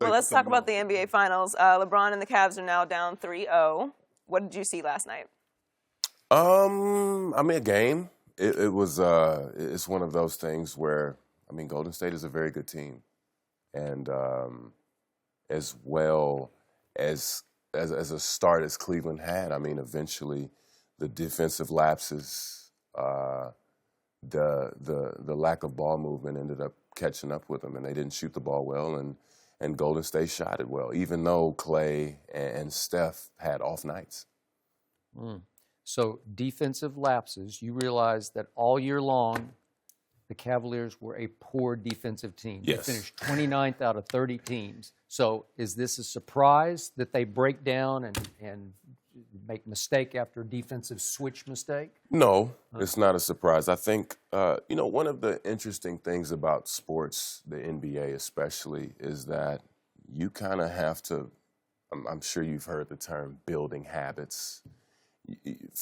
Well, let's talk about the NBA Finals. LeBron and the Cavs are now down 3-0. What did you see last night? I mean, a game. It was. It's one of those things where, I mean, Golden State is a very good team, and as well as a start as Cleveland had, I mean, eventually the defensive lapses, the lack of ball movement ended up catching up with them, and they didn't shoot the ball well, and Golden State shot it well, even though Klay and Steph had off nights. So defensive lapses, you realize that all year long, the Cavaliers were a poor defensive team. Yes. They finished 29th out of 30 teams. So is this a surprise that they break down and make mistake after defensive switch mistake? No, it's not a surprise. I think, one of the interesting things about sports, the NBA especially, is that you kind of have to, I'm sure you've heard the term building habits.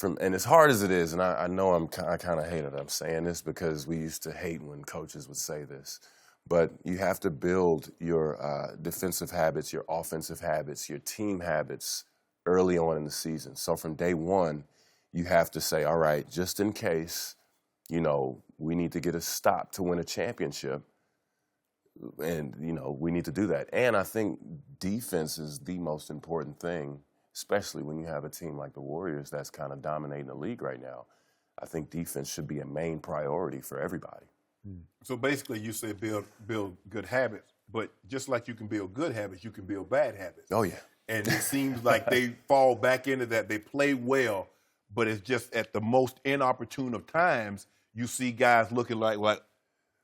And as hard as it is, and I know I kind of hate it, I'm saying this because we used to hate when coaches would say this, but you have to build your defensive habits, your offensive habits, your team habits early on in the season. So from day one, you have to say, all right, just in case, we need to get a stop to win a championship, and, we need to do that. And I think defense is the most important thing, especially when you have a team like the Warriors that's kind of dominating the league right now. I think defense should be a main priority for everybody. So basically you say build good habits, but just like you can build good habits, you can build bad habits. Oh, yeah. And it seems like they fall back into that. They play well, but it's just at the most inopportune of times you see guys looking like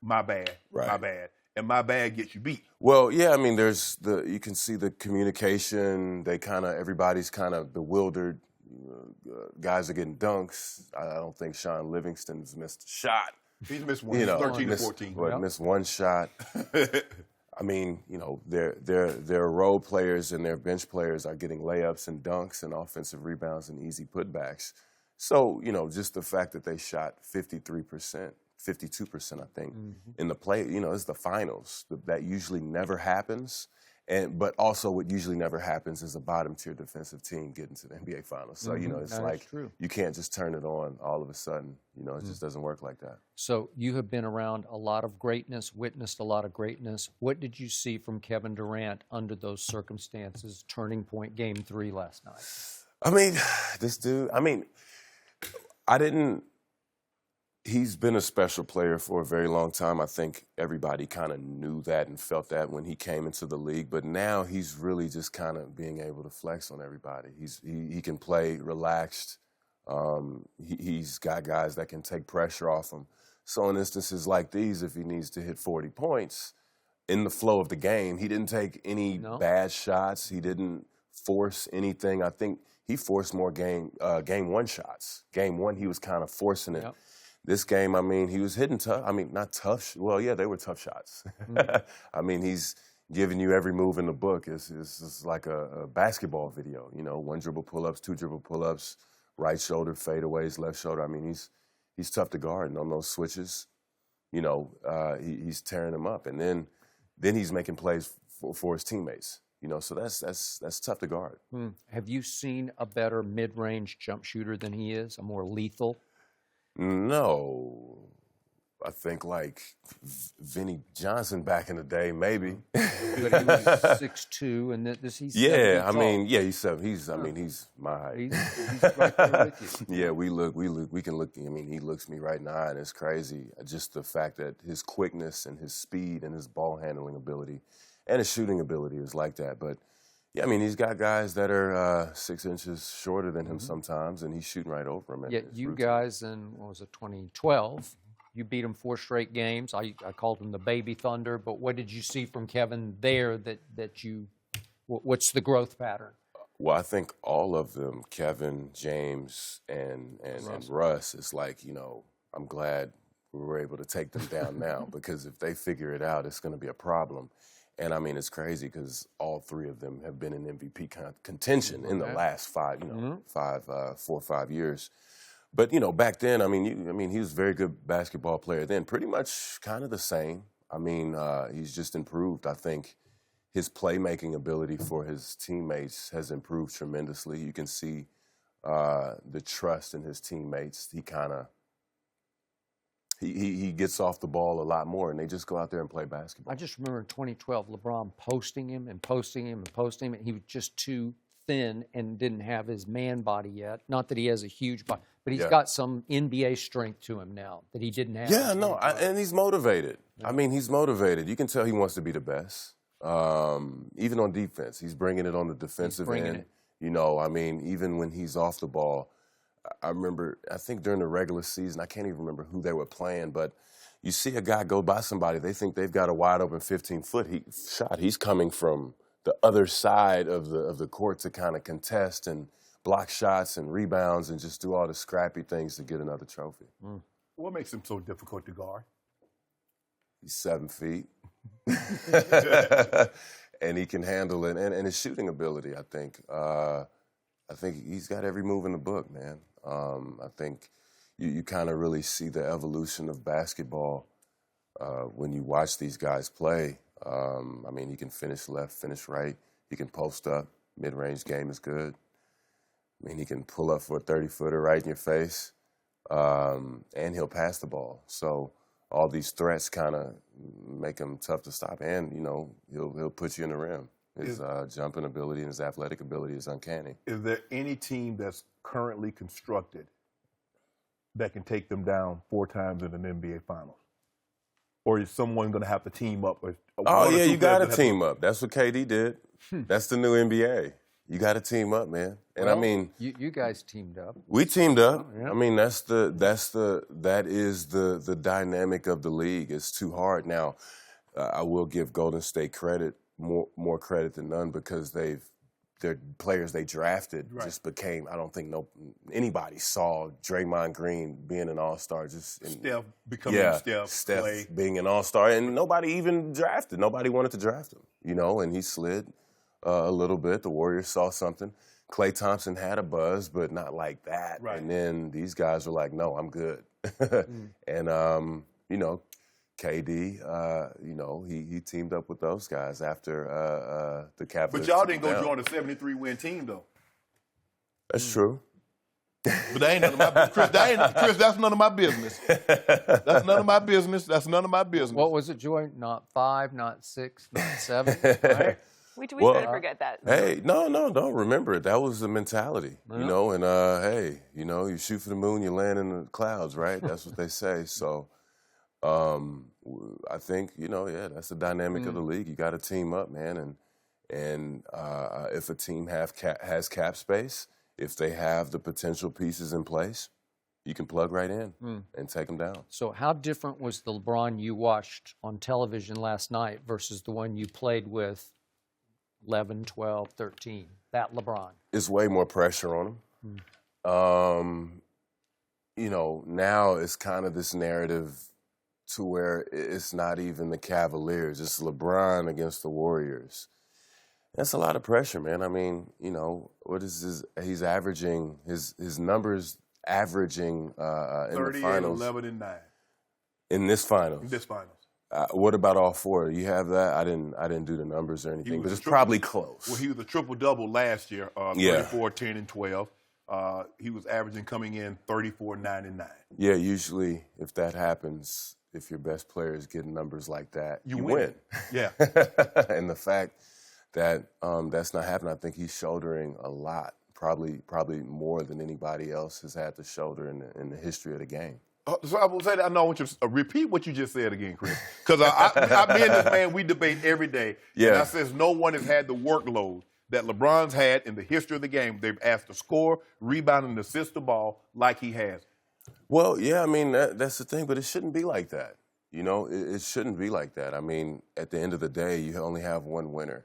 my bad, Right. my bad. And my bad gets you beat. Well, yeah, I mean, you can see the communication. Everybody's kind of bewildered. Guys are getting dunks. I don't think Sean Livingston's missed a shot. He's missed one. 13 to 14. Missed one shot. I mean, their role players and their bench players are getting layups and dunks and offensive rebounds and easy putbacks. So, just the fact that they shot 53%. 52%, I think, in the play. It's the finals. That usually never happens. But also what usually never happens is a bottom-tier defensive team getting to the NBA Finals. So, it's like true. You can't just turn it on all of a sudden. It just doesn't work like that. So you have been around a lot of greatness, witnessed a lot of greatness. What did you see from Kevin Durant under those circumstances, turning point game 3 last night? I mean, this dude, he's been a special player for a very long time. I think everybody kind of knew that and felt that when he came into the league. But now he's really just kind of being able to flex on everybody. He can play relaxed. He's got guys that can take pressure off him. So in instances like these, if he needs to hit 40 points in the flow of the game, he didn't take any bad shots. He didn't force anything. I think he forced more game 1 shots. Game 1, he was kind of forcing it. Yep. This game, he was hitting tough. Not tough. Well, yeah, they were tough shots. He's giving you every move in the book. It's like a basketball video. 1 dribble pull-ups, 2 dribble pull-ups, right shoulder fadeaways, left shoulder. He's tough to guard, and on those switches, he's tearing them up. And then he's making plays for his teammates. So that's tough to guard. Have you seen a better mid-range jump shooter than he is, a more lethal? No, I think like Vinnie Johnson back in the day, maybe. But he was 6'2", and he's yeah. He's 7. He's my height. He's right there with you. Yeah, we can look. He looks me right in the eye, and it's crazy. Just the fact that his quickness and his speed and his ball handling ability and his shooting ability is like that. But yeah, he's got guys that are 6 inches shorter than him sometimes, and he's shooting right over him. Yet you guys in, 2012, you beat him 4 straight games. I called him the Baby Thunder, but what did you see from Kevin there what's the growth pattern? Well, I think all of them, Kevin, James, and Russ, it's like, I'm glad we were able to take them down now, because if they figure it out, it's going to be a problem. And it's crazy because all 3 of them have been in MVP contention in the last 4 or 5 years. But back then, he was a very good basketball player then. Pretty much kind of the same. He's just improved. I think his playmaking ability for his teammates has improved tremendously. You can see the trust in his teammates. He kind of he gets off the ball a lot more, and they just go out there and play basketball. I just remember in 2012, LeBron posting him and posting him and posting him, and he was just too thin and didn't have his man body yet. Not that he has a huge body, but he's got some NBA strength to him now that he didn't have. Yeah, no, and he's motivated. Yeah. I mean, he's motivated. You can tell he wants to be the best. Even on defense, he's bringing it on the defensive end. You know, I mean, even when he's off the ball, I remember, I think during the regular season, I can't even remember who they were playing, but you see a guy go by somebody, they think they've got a wide open 15-foot shot. He's coming from the other side of the court to kind of contest and block shots and rebounds and just do all the scrappy things to get another trophy. What makes him so difficult to guard? He's 7 feet. And he can handle it. And his shooting ability, I think he's got every move in the book, man. I think you kind of really see the evolution of basketball when you watch these guys play. I mean, he can finish left, finish right. He can post up. Mid-range game is good. I mean, he can pull up for a 30-footer right in your face, and he'll pass the ball. So all these threats kind of make him tough to stop. And, you know, he'll put you in the rim. His jumping ability and his athletic ability is uncanny. Is there any team that's currently constructed that can take them down 4 times in an NBA Finals? Or is someone going to have to team up? Oh, yeah, you got to team up. That's what KD did. That's the new NBA. You got to team up, man. And well, I mean, you guys teamed up. We teamed up. Oh, yeah. I mean, that is the dynamic of the league. It's too hard. Now, I will give Golden State credit, more credit than none, because their players they drafted just became. I don't think anybody saw Draymond Green being an all-star. Steph becoming Steph Clay. being an all-star, and nobody even drafted. Nobody wanted to draft him, you know. And he slid a little bit. The Warriors saw something. Klay Thompson had a buzz, but not like that. Right. And then these guys were like, "No, I'm good." And you know, KD, you know, he teamed up with those guys after the Cavaliers. But y'all didn't go join a 73-win team, though. That's true. But that ain't none of my business. Chris, that's none of my business. That's none of my business. That's none of my business. What was it, Joy? Not 5, not 6, not 7. Right? We try to forget that. Hey, no, don't remember it. That was the mentality, you know. And hey, you know, you shoot for the moon, you land in the clouds, right? That's what they say. So, I think, you know, that's the dynamic of the league. You got to team up, man. And if a team has cap space, if they have the potential pieces in place, you can plug right in and take them down. So how different was the LeBron you watched on television last night versus the one you played with 11, 12, 13, that LeBron? It's way more pressure on him. You know, now it's kind of this narrative to where it's not even the Cavaliers. It's LeBron against the Warriors. That's a lot of pressure, man. I mean, you know, what is he's averaging, his numbers averaging in the finals. 11, and 9. In this finals? In this finals. What about all 4? You have that? I didn't do the numbers or anything, but it's probably close. Well, he was a triple-double last year, 34, 10, and 12. He was averaging coming in 34, 9, and 9. Yeah, usually if that happens, if your best player is getting numbers like that, you win. Yeah. And the fact that that's not happening, I think he's shouldering a lot, probably more than anybody else has had to shoulder in the history of the game. So I will say that I want you to repeat what you just said again, Chris. Because me and this man, we debate every day. Yeah. And I says no one has had the workload that LeBron's had in the history of the game. They've asked to score, rebound, and assist the ball like he has. Well, yeah, I mean, that's the thing, but it shouldn't be like that. You know, it shouldn't be like that. I mean, at the end of the day, you only have one winner.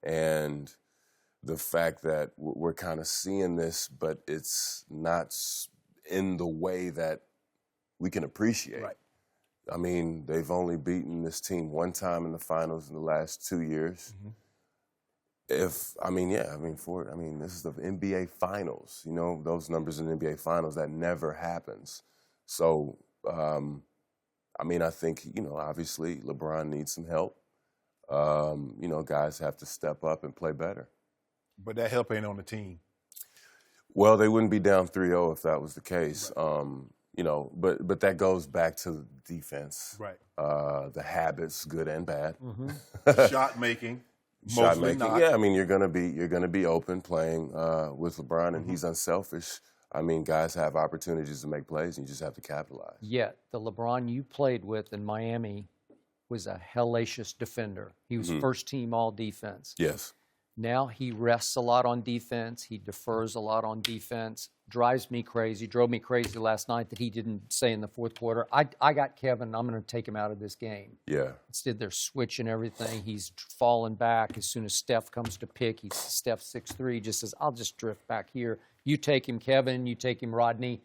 And the fact that we're kind of seeing this, but it's not in the way that we can appreciate. Right. I mean, they've only beaten this team one time in the finals in the last 2 years. This is the NBA Finals. You know, those numbers in the NBA Finals, that never happens. So, I think, you know, obviously LeBron needs some help. You know, guys have to step up and play better. But that help ain't on the team. Well, they wouldn't be down 3-0 if that was the case. Right. You know, but that goes back to defense. Right. The habits, good and bad. Shot making. Shot Mostly making. not. Yeah, I mean, you're gonna be open playing with LeBron, and he's unselfish. I mean, guys have opportunities to make plays, and you just have to capitalize. Yet the LeBron you played with in Miami was a hellacious defender. He was first team all defense. Yes. Now he rests a lot on defense. He defers a lot on defense. Drives me crazy. Drove me crazy last night that he didn't say in the fourth quarter, I got Kevin. I'm going to take him out of this game. Yeah. Instead, they're switching everything. He's falling back. As soon as Steph comes to pick, Steph 6'3", just says, I'll just drift back here. You take him, Kevin. You take him, Rodney.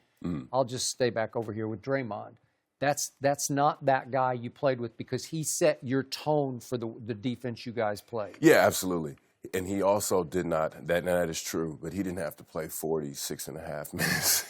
I'll just stay back over here with Draymond. That's not that guy you played with, because he set your tone for the defense you guys played. Yeah, absolutely. And he also did not, that is true, but he didn't have to play 46.5 minutes.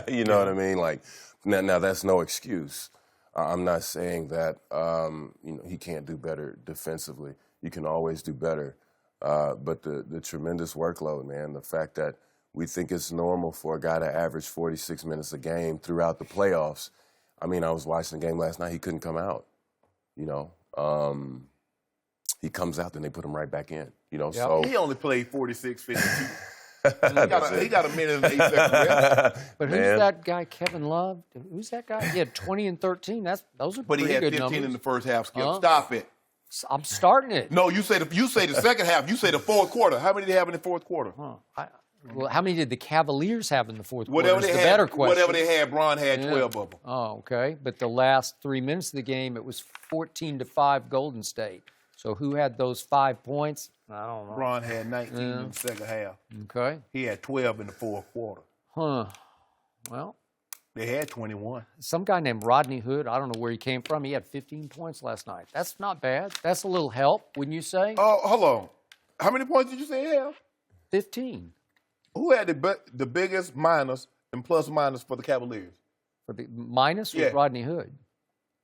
You know what I mean? Like, now that's no excuse. I'm not saying that you know, he can't do better defensively. You can always do better. But the tremendous workload, man, the fact that we think it's normal for a guy to average 46 minutes a game throughout the playoffs. I mean, I was watching the game last night. He couldn't come out, you know. He comes out, then they put him right back in, you know. Yep. So He only played 46, 52. he got a minute and 8 seconds left. But who's that guy, Kevin Love? Who's that guy? He had 20 and 13. Those are But pretty he had good 15 numbers. in the first half, Skip. Stop it. I'm starting it. No, you say the second half. You say the fourth quarter. How many did they have in the fourth quarter? Well, how many did the Cavaliers have in the fourth quarter? Whatever Is they the had, better question. whatever they had, Bron had 12 of them. Oh, okay. But the last 3 minutes of the game, it was 14-5 Golden State. So who had those 5 points? I don't know. Bron had 19 in the second half. Okay. He had 12 in the fourth quarter. Huh. Well, They had 21. some guy named Rodney Hood, I don't know where he came from. He had 15 points last night. That's not bad. That's a little help, wouldn't you say? Oh, hold on. How many points did you say he had? 15. Who had the biggest minus and plus minus for the Cavaliers? For the minus was Yeah. Rodney Hood.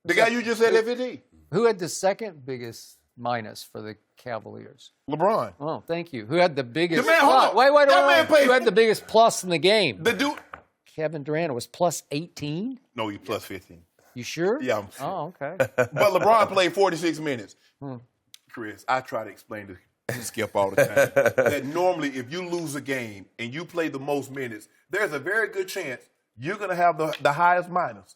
The guy you just said had 15. Who had the second biggest minus for the Cavaliers? LeBron. Oh, thank you. Who had the biggest The man, hold plus? on. Wait. That man played- Who had the biggest plus in the game? The dude. Kevin Durant was plus 18? No, you plus 15. You sure? Yeah, I'm sure. Oh, okay. But LeBron played 46 minutes. Chris, I try to explain to Skip all the time that normally if you lose a game and you play the most minutes, there's a very good chance you're going to have the highest minus.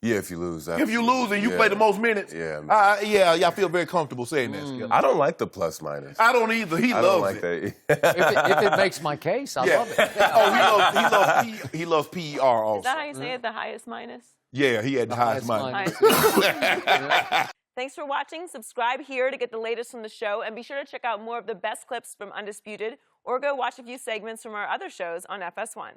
yeah, if you lose, If you lose and you play the most minutes, Yeah. I feel very comfortable saying that, Skip. I don't like the plus minus. I don't either. He I loves don't like it. that. if it makes my case, I love it. Oh, he loves PER also. Is that how you say it? The highest minus? Yeah, he had the highest minus. Highest. Thanks for watching. Subscribe here to get the latest from the show, and be sure to check out more of the best clips from Undisputed, or go watch a few segments from our other shows on FS1.